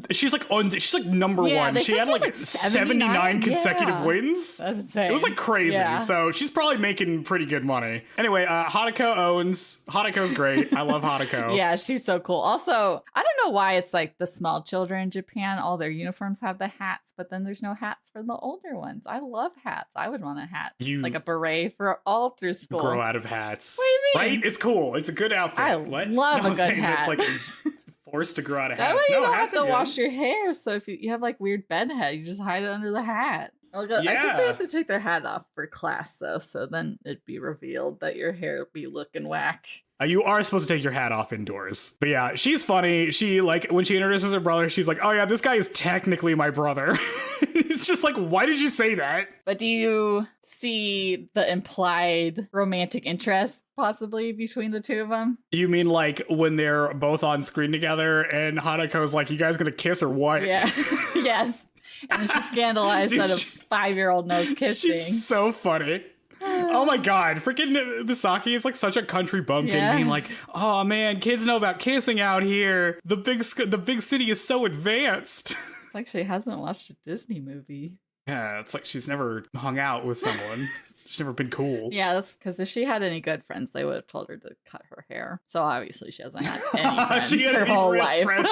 she's like number one. She had like 79 consecutive wins. That's insane. It was like crazy. Yeah. So she's probably making pretty good money. Anyway, Haruko owns. Haruko's great. I love Haruko. Yeah, she's so cool. Also, I don't know why it's like the small children in Japan, all their uniforms have the hats, but then there's no hats for the older ones. I love hats. I would want a hat. Like a beret for all through school. Grow out of hats. What do you mean? Right? It's cool. It's a good outfit. I love a good hat. It's like forced to grow out of hats. That way you don't have hats to are good. wash your hair. So if you have like weird bed head, you just hide it under the hat. I think they Yeah. have to take their hat off for class though, so then it'd be revealed that your hair would be looking whack. You are supposed to take your hat off indoors. But yeah, she's funny. She like when she introduces her brother, she's like, "Oh yeah, this guy is technically my brother." It's just like, why did you say that? But do you see the implied romantic interest possibly between the two of them? You mean like when they're both on screen together and Hanako's like, "You guys gonna kiss or what?" Yeah. Yes. And she's scandalized Dude, that a 5-year-old knows kissing. She's so funny. Oh my god, freaking Misaki is like such a country bumpkin, being like, "Oh man, kids know about kissing out here. The big city is so advanced." It's like she hasn't watched a Disney movie. Yeah, it's like she's never hung out with someone. She's never been cool. Yeah, that's because if she had any good friends, they would have told her to cut her hair. So obviously she hasn't had any friends She had her any whole real life. friends.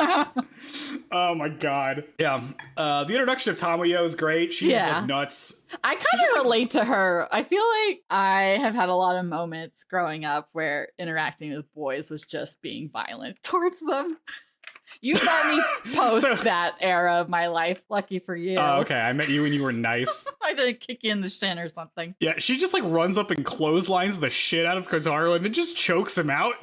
Oh my god. Yeah. The introduction of Tamayo is great. She's like nuts. I kind of relate to her. I feel like I have had a lot of moments growing up where interacting with boys was just being violent towards them. You met me post that era of my life. Lucky for you. Oh, okay. I met you when you were nice. I didn't kick you in the shin or something. Yeah, she just like runs up and clotheslines the shit out of Kotaro and then just chokes him out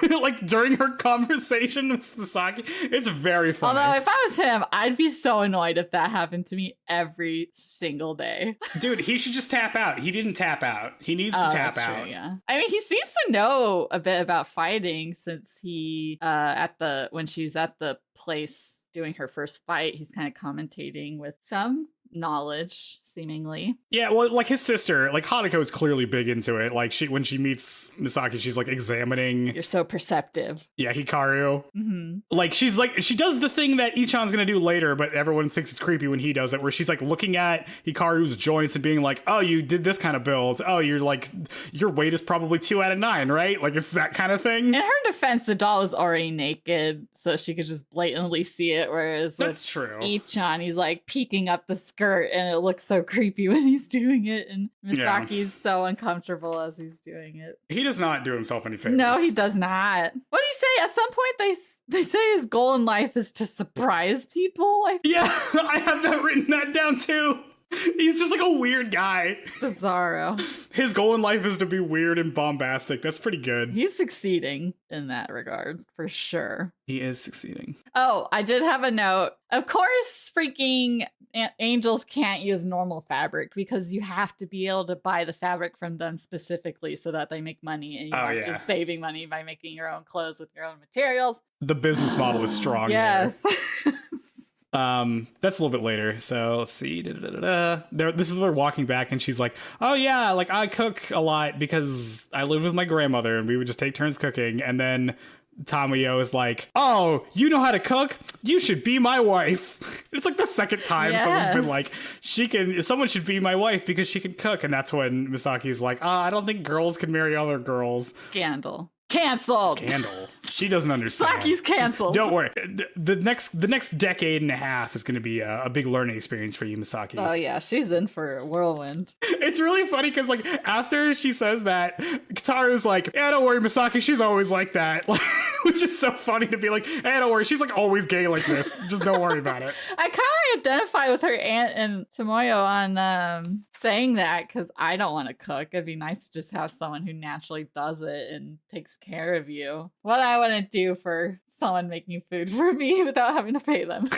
like during her conversation with Misaki. It's very funny. Although if I was him, I'd be so annoyed if that happened to me every single day. Dude, he should just tap out. He didn't tap out. He needs to tap out. True, yeah. I mean, he seems to know a bit about fighting since he when she's at the place doing her first fight, he's kind of commentating with some knowledge, seemingly. Yeah, well, like his sister, like Hanako is clearly big into it. Like when she meets Misaki, she's like examining. You're so perceptive. Yeah, Hikaru. Mm-hmm. Like she does the thing that Ichan's gonna do later, but everyone thinks it's creepy when he does it, where she's like looking at Hikaru's joints and being like, "Oh, you did this kind of build. Oh, you're like your weight is probably 2 out of 9, right?" Like it's that kind of thing. In her defense, the doll is already naked, so she could just blatantly see it. Whereas that's true. Ichan, he's like peeking up the skirt, and it looks so creepy when he's doing it, and Misaki's so uncomfortable as he's doing it. He does not do himself any favors. No, he does not. What do you say? At some point, they say his goal in life is to surprise people. Yeah, I have that written that down too. He's just like a weird guy. Bizarro. His goal in life is to be weird and bombastic. That's pretty good. He's succeeding in that regard, for sure. He is succeeding. Oh, I did have a note. Of course, freaking angels can't use normal fabric because you have to be able to buy the fabric from them specifically so that they make money, and you aren't just saving money by making your own clothes with your own materials. The business model is strong. Yes. That's a little bit later. So let's see. This is where they're walking back, and she's like, "Oh yeah, like I cook a lot because I lived with my grandmother, and we would just take turns cooking." And then Tamayo is like, oh, you know how to cook? You should be my wife. It's like the second time someone's been like, someone should be my wife because she can cook. And that's when Misaki's like, I don't think girls can marry other girls. Scandal. Canceled. Scandal. She doesn't understand. Misaki's canceled. Don't worry. The next decade and a half is going to be a big learning experience for you, Misaki. Oh yeah, she's in for a whirlwind. It's really funny because like after she says that, Kataru's like, yeah, don't worry, Misaki, she's always like that. Which is so funny to be like, hey, don't worry, she's like always gay like this. Just don't worry about it. I kind of identify with her aunt and Tomoyo on saying that because I don't want to cook. It'd be nice to just have someone who naturally does it and takes care of you. What I want to do for someone making food for me without having to pay them.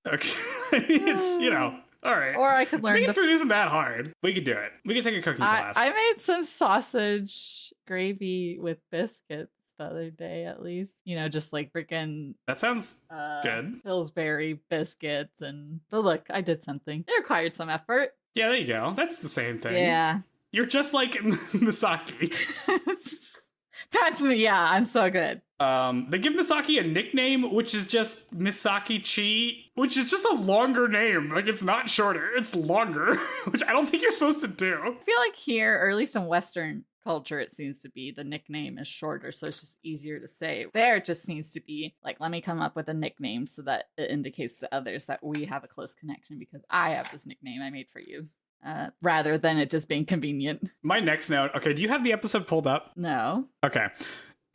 Okay. It's, all right. Or I could learn. Making food isn't that hard. We could do it. We could take a cooking class. I made some sausage gravy with biscuits the other day, at least. Just like freaking. That sounds good. Pillsbury biscuits but look, I did something. It required some effort. Yeah, there you go. That's the same thing. Yeah. You're just like Misaki. That's me. Yeah, I'm so good. They give Misaki a nickname, which is just Misaki Chi, which is just a longer name. Like, it's not shorter, it's longer, which I don't think you're supposed to do. I feel like here, or at least in Western culture, it seems to be the nickname is shorter, so it's just easier to say. There, it just seems to be like, let me come up with a nickname so that it indicates to others that we have a close connection because I have this nickname I made for you. Rather than it just being convenient. My next note. Okay, do you have the episode pulled up? No. Okay.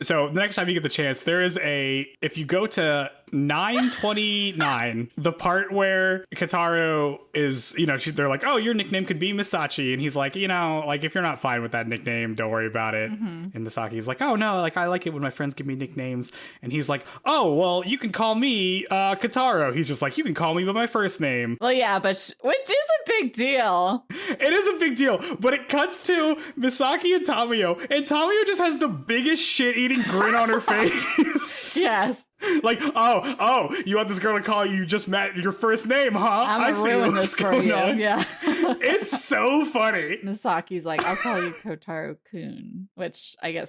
So the next time you get the chance, there is if you go to 929, the part where Kataru is, they're like, oh, your nickname could be Misachi. And he's like, if you're not fine with that nickname, don't worry about it. Mm-hmm. And Misaki's like, oh, no, I like it when my friends give me nicknames. And he's like, oh, well, you can call me Kataru. He's just like, you can call me by my first name. Well, yeah, which is a big deal. It is a big deal. But it cuts to Misaki and Tamayo. And Tamayo just has the biggest shit-eating grin on her face. Yes. Like, oh, you want this girl to call you just your first name, huh? I'm gonna ruin this for you. On. Yeah. It's so funny. Misaki's like, I'll call you Kotaro-kun, which I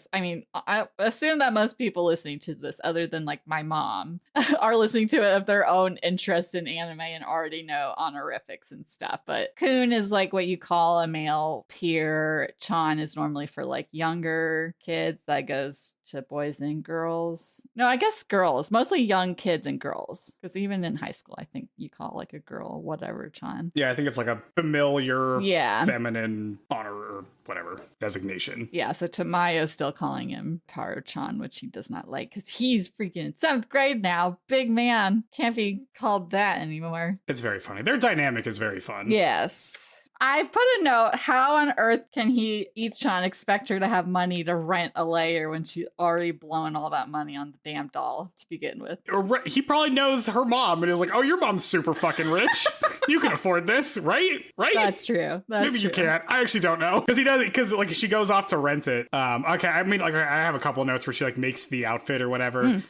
assume that most people listening to this, other than like my mom, are listening to it of their own interest in anime and already know honorifics and stuff. But kun is like what you call a male peer. Chan is normally for like younger kids. That goes to boys and girls. No, I guess girls. Mostly young kids and girls. Because even in high school, I think you call like a girl whatever, Chan. Yeah, I think it's like a familiar feminine honor or whatever designation. Yeah, so Tamayo's still calling him Taro-chan, which he does not like because he's freaking in 7th grade now. Big man. Can't be called that anymore. It's very funny. Their dynamic is very fun. Yes. I put a note, how on earth can Ichan expect her to have money to rent a layer when she's already blowing all that money on the damn doll to begin with? He probably knows her mom and is like, oh, your mom's super fucking rich. You can afford this, right? Right? That's true. Maybe you can't. I actually don't know. Because he does it, because like she goes off to rent it. Okay, I have a couple of notes where she like makes the outfit or whatever.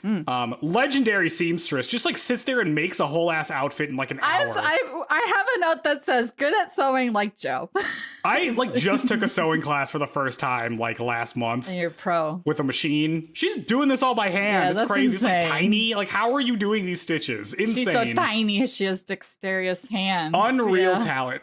Legendary seamstress just like sits there and makes a whole ass outfit in like an hour. I have a note that says good at sewing like Joe. I like just took a sewing class for the first time like last month. And you're pro. With a machine. She's doing this all by hand. Yeah, it's crazy. Insane. It's like tiny. Like how are you doing these stitches? Insane. She's so tiny. She has dexterous hands. Unreal talent.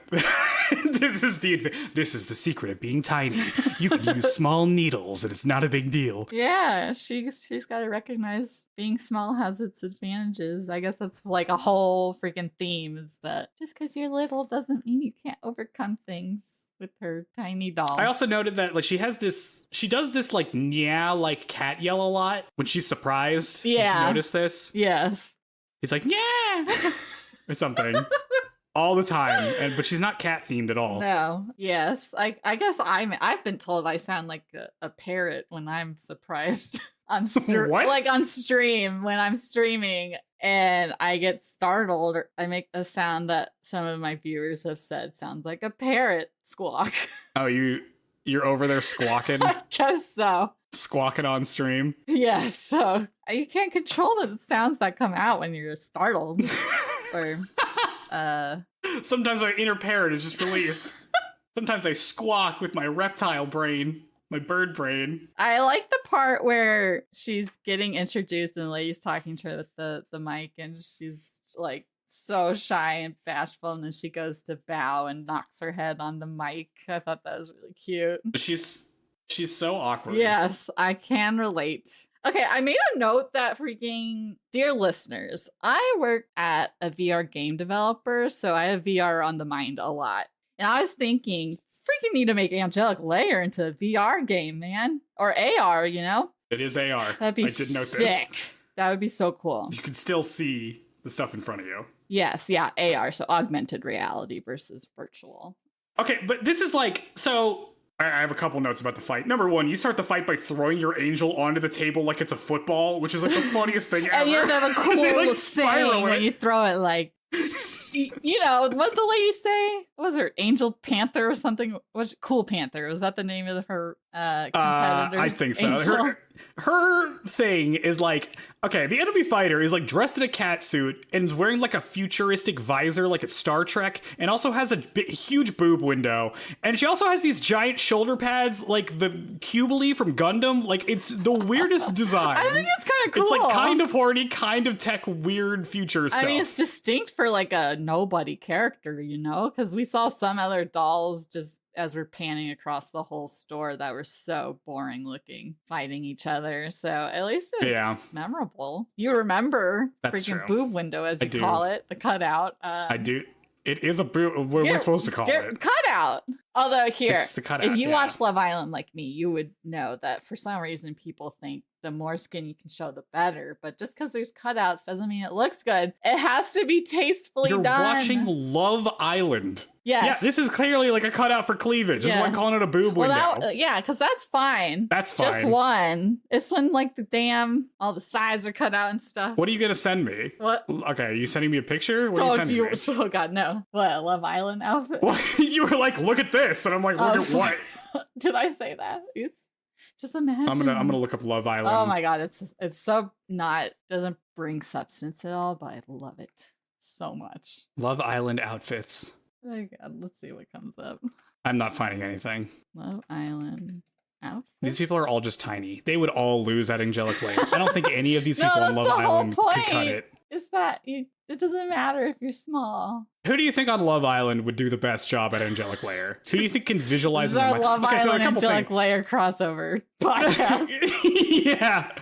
This is the secret of being tiny. You can use small needles and it's not a big deal. Yeah, she's got to recognize being small has its advantages. I guess that's like a whole freaking theme, is that just because you're little doesn't mean you can't overcome things with her tiny doll. I also noted that like she does this like nya like cat yell a lot when she's surprised. Yeah. Did you notice this? Yes. She's like, yeah, or something. All the time, but she's not cat themed at all. No. Yes. I guess I've been told I sound like a parrot when I'm surprised on on stream when I'm streaming and I get startled or I make a sound that some of my viewers have said sounds like a parrot squawk. Oh, you're over there squawking? I guess so. Squawking on stream? Yes. So you can't control the sounds that come out when you're startled. Or sometimes my inner parrot is just released. Sometimes I squawk with my reptile brain. My bird brain. I like the part where she's getting introduced and the lady's talking to her with the mic, and she's like so shy and bashful, and then she goes to bow and knocks her head on the mic. I thought that was really cute. She's so awkward. Yes, I can relate. Okay, I made a note that freaking dear listeners, I work at a VR game developer, so I have VR on the mind a lot. And I was thinking, freaking need to make Angelic Layer into a VR game, man. Or AR, you know? It is AR. That'd be I did note sick. this. That would be so cool. You can still see the stuff in front of you. Yes, yeah, AR, so augmented reality versus virtual. Okay, but this is like, so I have a couple notes about the fight. Number one, you start the fight by throwing your angel onto the table like it's a football, which is like the funniest thing ever. And you have to have a cool like saying when you throw it, like, you know, what did the lady say? What was her Angel Panther or something? Cool Panther? Was that the name of her competitor? I think so. Her thing is like, okay, the enemy fighter is like dressed in a cat suit and is wearing like a futuristic visor like it's Star Trek, and also has a huge boob window, and she also has these giant shoulder pads like the Cubily from Gundam. Like, it's the weirdest design. I think it's kind of cool. It's like kind of horny, kind of tech, weird future stuff. I mean, it's distinct for like a nobody character, you know, because we saw some other dolls just as we're panning across the whole store that were so boring looking, fighting each other. So at least it was memorable. You remember freaking boob window, as you call it, the cutout. I do. It is a boob. What am I supposed to call it? Cutout. Although here, it's the cutout, if you watch Love Island like me, you would know that for some reason people think the more skin you can show, the better. But just because there's cutouts doesn't mean it looks good. It has to be tastefully done. You're watching Love Island. Yes. Yeah, this is clearly like a cutout for cleavage. This is why I'm calling it a boob window. Yeah, because that's fine. That's fine. Just one. It's when like all the sides are cut out and stuff. What are you going to send me? What? Okay, are you sending me a picture? What are you sending me? Oh God, no. What, a Love Island outfit? Well, you were like, look at this. And I'm like, look at what? Did I say that? It's just imagine. I'm gonna look up Love Island. Oh my God, it's so doesn't bring substance at all, but I love it so much. Love Island outfits. Oh God, let's see what comes up. I'm not finding anything. Love Island outfits. These people are all just tiny. They would all lose at Angelic Layer. I don't think any of these people on Love Island could cut it. Is that it doesn't matter if you're small. Who do you think on Love Island would do the best job at Angelic Layer? Who do you think can visualize this is our Love Island Angelic Layer crossover podcast. Yeah.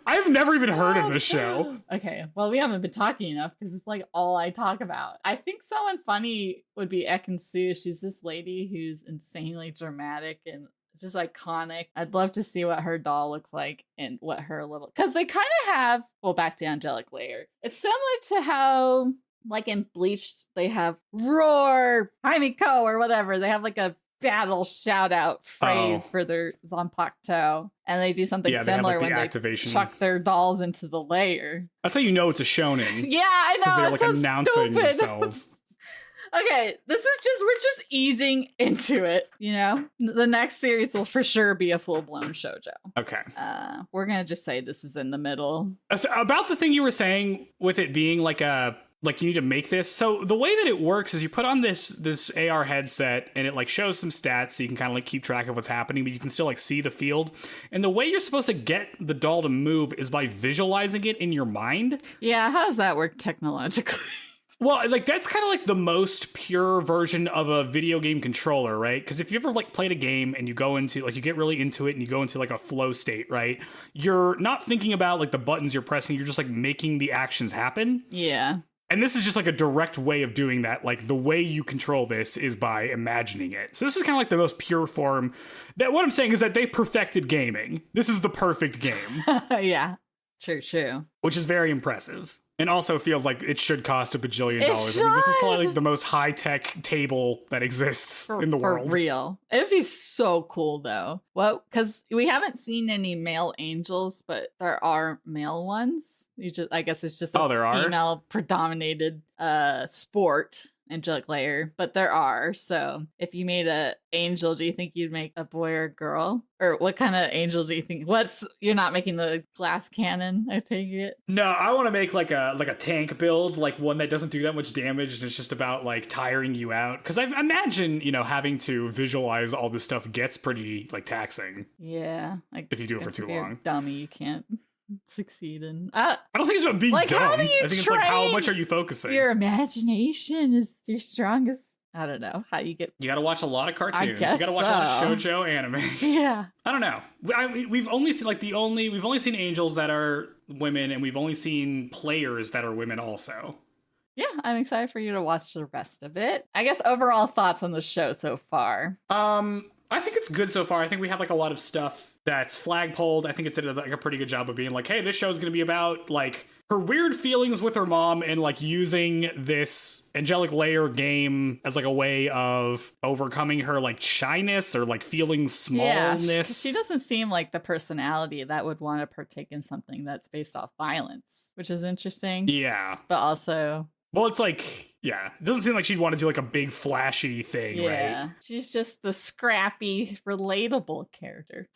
I've never even heard of this show. Okay, well, we haven't been talking enough because it's like all I talk about. I think someone funny would be Ekin Su. She's this lady who's insanely dramatic and just iconic. I'd love to see what her doll looks like and what her little, because they kind of have, well, back to Angelic Layer. It's similar to how, like in Bleach, they have Roar, Himiko, or whatever. They have like a battle shout out phrase for their Zanpakuto, and they do something similar when they chuck their dolls into the layer. That's how you know it's a Shounen. Yeah, I know. They're it's like so announcing stupid. themselves. Okay, we're just easing into it, you know? The next series will for sure be a full-blown shoujo. Okay. We're gonna just say this is in the middle. So about the thing you were saying with it being like you need to make this. So the way that it works is you put on this AR headset and it like shows some stats so you can kind of like keep track of what's happening, but you can still like see the field. And the way you're supposed to get the doll to move is by visualizing it in your mind. Yeah, how does that work technologically? Well, like that's kind of like the most pure version of a video game controller, right? Because if you ever like played a game and you go into like you get really into it and you go into like a flow state, right? You're not thinking about like the buttons you're pressing, you're just like making the actions happen. Yeah. And this is just like a direct way of doing that. Like the way you control this is by imagining it. So this is kind of like the most pure form. That what I'm saying is that they perfected gaming. This is the perfect game. Yeah. True. Which is very impressive. And also feels like it should cost $1 bajillion. I mean, this is probably like the most high-tech table that exists in the world. For real. It'd be so cool, though. Well, because we haven't seen any male angels, but there are male ones. I guess it's just a female-predominated sport. Angelic Layer, but there are. So if you made a angel, do you think you'd make a boy or a girl? Or what kind of angel do you think? You're not making the glass cannon, I take it? No, I want to make like a tank build, like one that doesn't do that much damage and it's just about like tiring you out. Because I imagine, having to visualize all this stuff gets pretty like taxing. Yeah. Like, if you do it for too long. Dummy, you can't succeed in. I don't think it's about being dumb. How do you I think it's like how much are you focusing? Your imagination is your strongest. I don't know how you get. You got to watch a lot of cartoons. You got to watch a lot of shoujo anime. Yeah. I don't know. We've only seen we've only seen angels that are women, and we've only seen players that are women also. Yeah, I'm excited for you to watch the rest of it. I guess overall thoughts on the show so far. I think it's good so far. I think we have like a lot of stuff that's flagpoled. I think it did like a pretty good job of being like, hey, this show is going to be about like her weird feelings with her mom and like using this Angelic Layer game as like a way of overcoming her like shyness or like feeling smallness. Yeah, she doesn't seem like the personality that would want to partake in something that's based off violence, which is interesting. Yeah. But also... Well, it's like, yeah, it doesn't seem like she'd want to do like a big flashy thing, right? Yeah, she's just the scrappy, relatable character.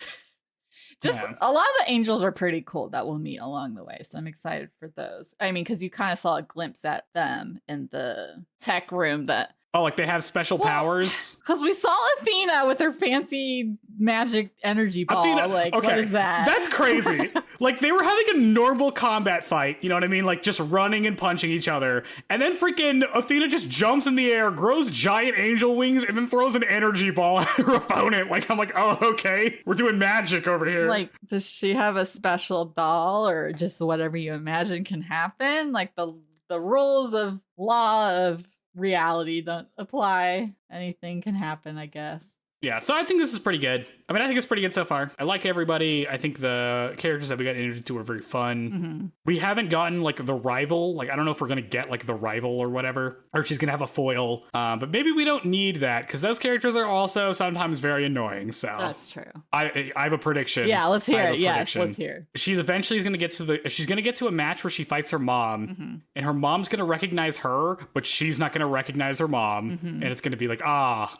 A lot of the angels are pretty cool that we'll meet along the way, so I'm excited for those. I mean, because you kind of saw a glimpse at them in the tech room that... Oh, like they have special powers? Because we saw Athena with her fancy magic energy ball. Athena, like, okay, what is that? That's crazy. Like, they were having a normal combat fight, you know what I mean? Like, just running and punching each other. And then freaking Athena just jumps in the air, grows giant angel wings, and then throws an energy ball at her opponent. Like, I'm like, oh, okay. We're doing magic over here. Like, does she have a special doll or just whatever you imagine can happen? Like, the rules of law of reality don't apply. Anything can happen, I guess. Yeah, so I think this is pretty good. I mean, I think it's pretty good so far. I like everybody. I think the characters that we got introduced to are very fun. Mm-hmm. We haven't gotten, like, the rival. Like, I don't know if we're going to get, like, the rival or whatever. Or she's going to have a foil. But maybe we don't need that, because those characters are also sometimes very annoying, so... That's true. I have a prediction. Yeah, let's hear it. Yes, let's hear. She's eventually going to get to she's going to get to a match where she fights her mom, mm-hmm. and her mom's going to recognize her, but she's not going to recognize her mom. Mm-hmm. And it's going to be like,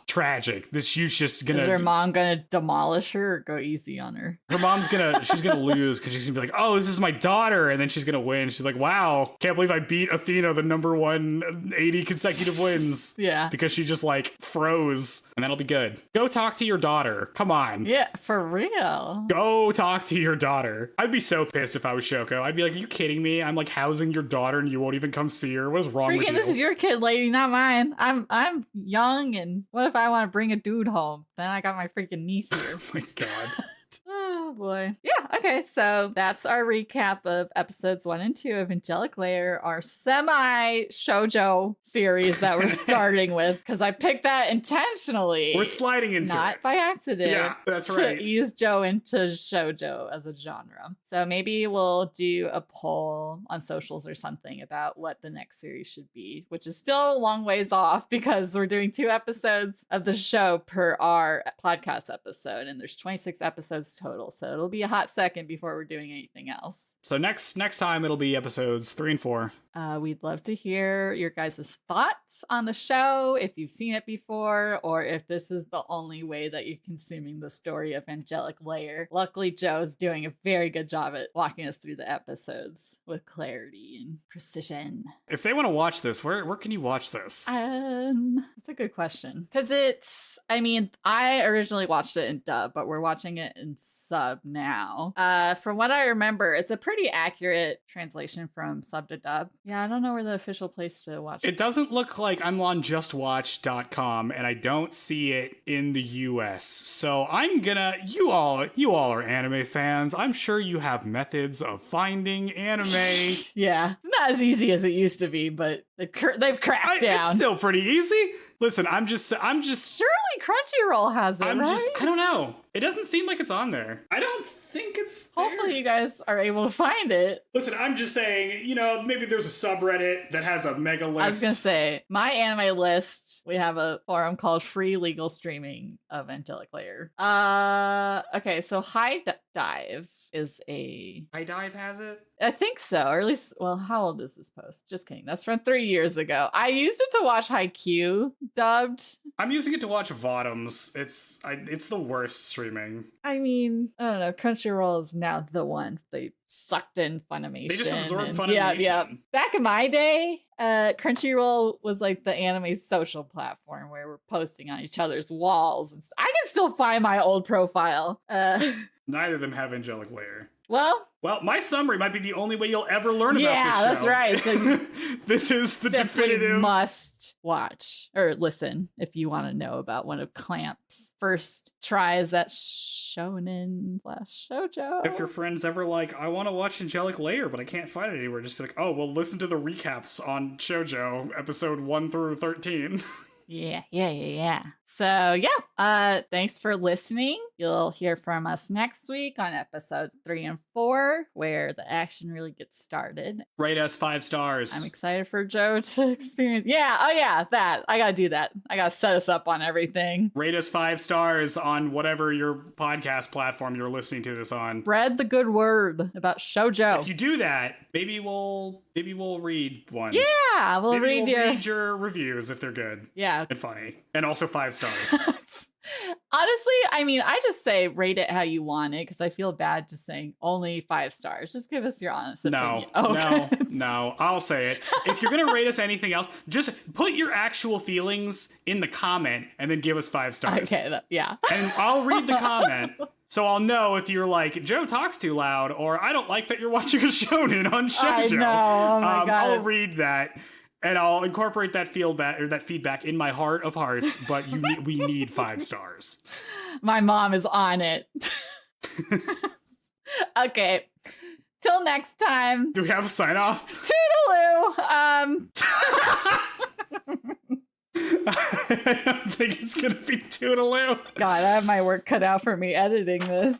tragic. She's just going to... Is her mom going to demolish her or go easy on her? Her mom's she's going to lose because she's going to be like, oh, this is my daughter. And then she's going to win. She's like, wow, can't believe I beat Athena, the number 180 consecutive wins. Yeah. Because she just like froze. And that'll be good. Go talk to your daughter. Come on. Yeah, for real. Go talk to your daughter. I'd be so pissed if I was Shoko. I'd be like, are you kidding me? I'm like housing your daughter and you won't even come see her. What is wrong with you? This is your kid, lady, not mine. I'm young, and what if I want to bring a dude home? Then I got my freaking niece here. Oh my god. Oh boy. Yeah, okay, so that's our recap of episodes 1 and 2 of Angelic Layer, our semi-shoujo series that we're starting with, because I picked that intentionally. We're sliding into not it. by accident. Yeah, that's right. To ease Joe into shoujo as a genre. So maybe we'll do a poll on socials or something about what the next series should be, which is still a long ways off because we're doing 2 episodes of the show per our podcast episode, and there's 26 episodes total, so it'll be a hot second before we're doing anything else. So next time it'll be episodes 3 and 4. We'd love to hear your guys' thoughts on the show, if you've seen it before, or if this is the only way that you're consuming the story of Angelic Layer. Luckily, Joe's doing a very good job at walking us through the episodes with clarity and precision. If they want to watch this, where can you watch this? That's a good question. Because I originally watched it in dub, but we're watching it in sub now. From what I remember, it's a pretty accurate translation from sub to dub. Yeah, I don't know where the official place to watch it. It doesn't look like I'm on justwatch.com, and I don't see it in the US. So I'm gonna, you all are anime fans. I'm sure you have methods of finding anime. Yeah, not as easy as it used to be, but they've cracked down. It's still pretty easy. Listen, I'm just surely Crunchyroll has it, right? I don't know. It doesn't seem like it's on there. I don't think it's there. Hopefully you guys are able to find it. Listen, I'm just saying, maybe there's a subreddit that has a mega list. I was gonna say, my anime list, we have a forum called Free Legal Streaming of Angelic Layer. Okay, so High Dive is a... High Dive has it? I think so, or at least, well, how old is this post? Just kidding. That's from 3 years ago. I used it to watch Haikyuu dubbed. I'm using it to watch VODMs. It's the worst streaming. I mean, I don't know. Crunchyroll is now the one. They sucked in Funimation. They just absorbed Funimation. Yeah. Back in my day, Crunchyroll was like the anime social platform where we're posting on each other's walls. And I can still find my old profile. Neither of them have Angelic Layer. Well, my summary might be the only way you'll ever learn about this show. Yeah, that's right. So this is the definitive must watch or listen if you want to know about one of Clamp's first tries at Shounen / Shoujo. If your friend's ever like, I want to watch Angelic Layer, but I can't find it anywhere, just be like, oh, well, listen to the recaps on Shoujo, episode 1 through 13. Yeah. So thanks for listening. You'll hear from us next week on episodes 3 and 4, where the action really gets started. Rate us 5 stars. I'm excited for Joe to experience. That. I gotta do that. I gotta set us up on everything. Rate us 5 stars on whatever your podcast platform you're listening to this on. Spread the good word about Shoujo. If you do that, maybe we'll read one. Yeah, we'll read your reviews if they're good. Yeah. And funny. And also 5 stars. Honestly, I mean, I just say rate it how you want it because I feel bad just saying only 5 stars. Just give us your honest opinion. No, I'll say it. If you're going to rate us anything else, just put your actual feelings in the comment and then give us 5 stars. Okay, yeah. And I'll read the comment. So I'll know if you're like, Joe talks too loud, or I don't like that you're watching a shonen on Shoujo. I know. Oh my God. I'll read that. And I'll incorporate that feedback in my heart of hearts, but we need 5 stars. My mom is on it. Okay. Till next time. Do we have a sign off? Toodaloo. I don't think it's gonna be toodaloo. God, I have my work cut out for me editing this.